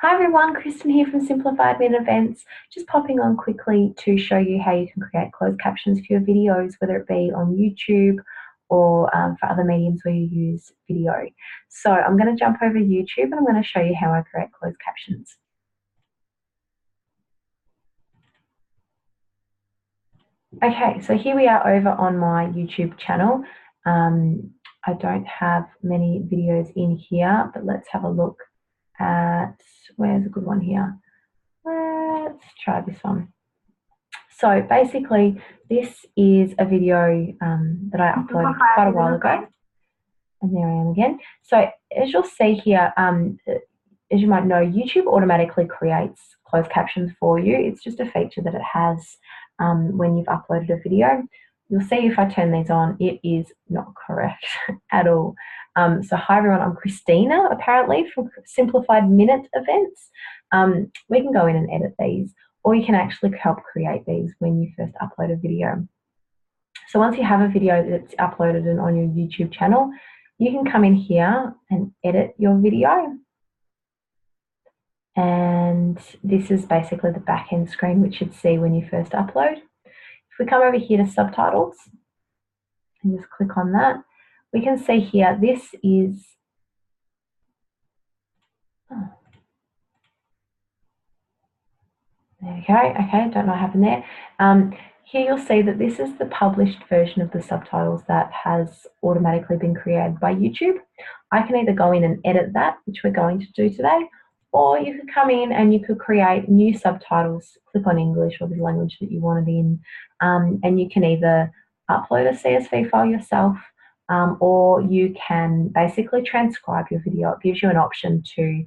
Hi everyone, Kristen here from Simplified Min Events. Just popping on quickly to show you how you can create closed captions for your videos, whether it be on YouTube or for other mediums where you use video. So I'm going to jump over YouTube and I'm going to show you how I create closed captions. Okay, so here we are over on my YouTube channel. I don't have many videos in here, but let's have a look at, where's a good one here? Let's try this one. So basically, this is a video that I uploaded quite a while ago. And there I am again. So as you'll see here, as you might know, YouTube automatically creates closed captions for you. It's just a feature that it has when you've uploaded a video. You'll see if I turn these on, it is not correct at all. So hi everyone, I'm Christina, apparently, from Simplified Minute Events. We can go in and edit these, or you can actually help create these when you first upload a video. So once you have a video that's uploaded and on your YouTube channel, you can come in here and edit your video. And this is basically the back end screen, which you'd see when you first upload. If we come over here to subtitles and just click on that, we can see here, this is, there we go, okay, don't know what happened there. Here you'll see that this is the published version of the subtitles that has automatically been created by YouTube. I can either go in and edit that, which we're going to do today, or you could come in and you could create new subtitles, click on English or the language that you want it in, and you can either upload a CSV file yourself, or you can basically transcribe your video. It gives you an option to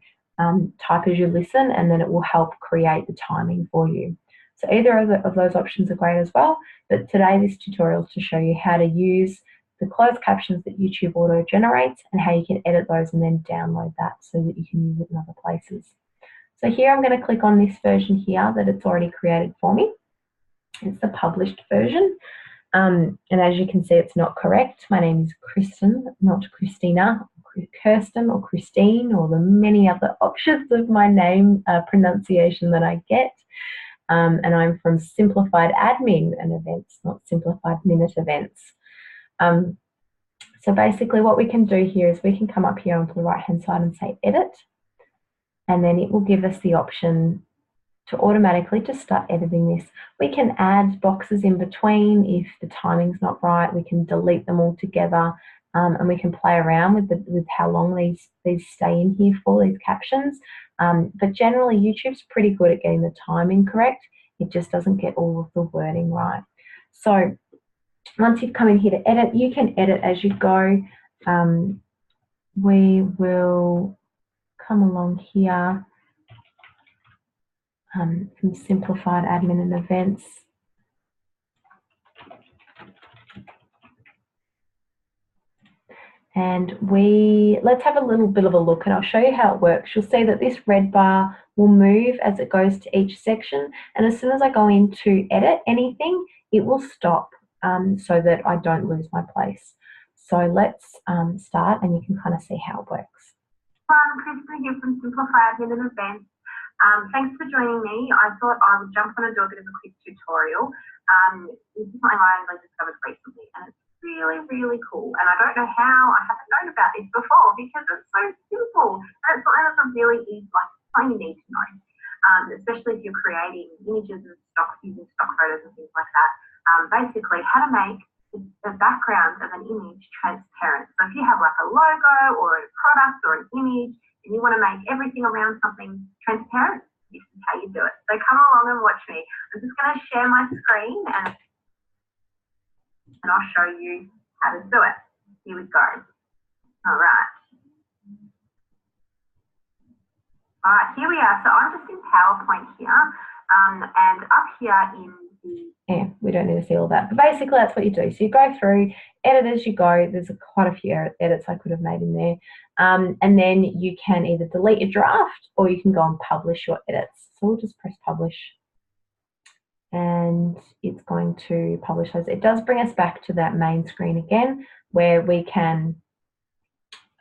type as you listen, and then it will help create the timing for you. So either of those options are great as well, but today this tutorial is to show you how to use the closed captions that YouTube auto generates and how you can edit those and then download that so that you can use it in other places. So here I'm going to click on this version here that it's already created for me. It's the published version. And as you can see, it's not correct. My name is Kristen, not Christina, Kirsten or Christine, or the many other options of my name pronunciation that I get. And I'm from Simplified Admin and Events, not Simplified Minute Events. So basically what we can do here is we can come up here onto the right hand side and say edit, and then it will give us the option to automatically just start editing this. We can add boxes in between if the timing's not right. We can delete them all together, and we can play around with how long these stay in here for, these captions. But generally YouTube's pretty good at getting the timing correct. It just doesn't get all of the wording right. So once you've come in here to edit, you can edit as you go. We will come along here from Simplified Admin and Events. And let's have a little bit of a look, and I'll show you how it works. You'll see that this red bar will move as it goes to each section, and as soon as I go in to edit anything, it will stop so that I don't lose my place. So let's start, and you can kind of see how it works. I'm Kristen here from Simplified Min Events. Thanks for joining me. I thought I would jump on and do a bit of a quick tutorial. This is something I only discovered recently, and it's really, really cool. And I don't know how I haven't known about this before because it's so simple. And it's something that's really easy, like something you need to know, especially if you're creating images and using stock photos and things like that. Basically, how to make the background of an image transparent. So if you have like a logo or a product or an image and you want to make everything around something transparent, this is how you do it. So come along and watch me. I'm just going to share my screen and I'll show you how to do it. Here we go. All right. All right, here we are. So I'm just in PowerPoint here, and up here in yeah, we don't need to see all that. But basically, that's what you do. So you go through, edit as you go. There's quite a few edits I could have made in there. And then you can either delete your draft or you can go and publish your edits. So we'll just press publish. And it's going to publish those. It does bring us back to that main screen again, where we can,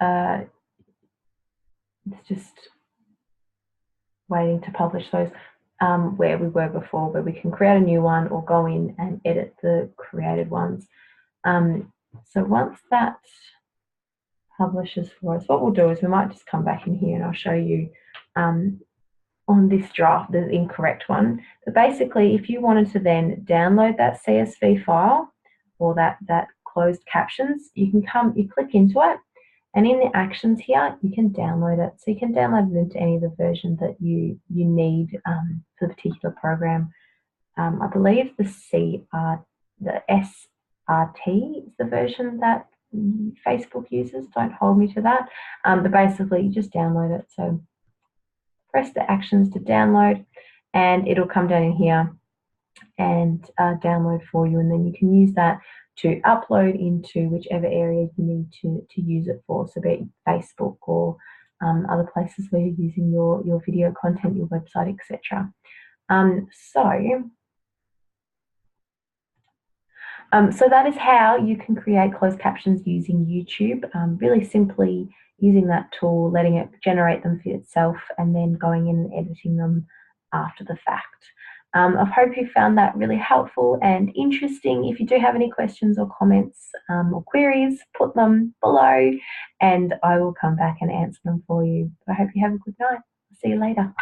it's just waiting to publish those where we were before, where we can create a new one or go in and edit the created ones. So once that publishes for us, what we'll do is we might just come back in here and I'll show you on this draft, the incorrect one. But basically, if you wanted to then download that CSV file or that closed captions, you click into it, and in the actions here, you can download it. So you can download it into any of the versions that you need for the particular program. I believe the SRT is the version that Facebook uses. Don't hold me to that. But basically, you just download it. So press the actions to download, and it'll come down in here and download for you, and then you can use that to upload into whichever area you need to use it for, so be it Facebook or other places where you're using your video content, your website, etc. So that is how you can create closed captions using YouTube, really simply using that tool, letting it generate them for itself, and then going in and editing them after the fact. I hope you found that really helpful and interesting. If you do have any questions or comments or queries, put them below and I will come back and answer them for you. I hope you have a good night. See you later.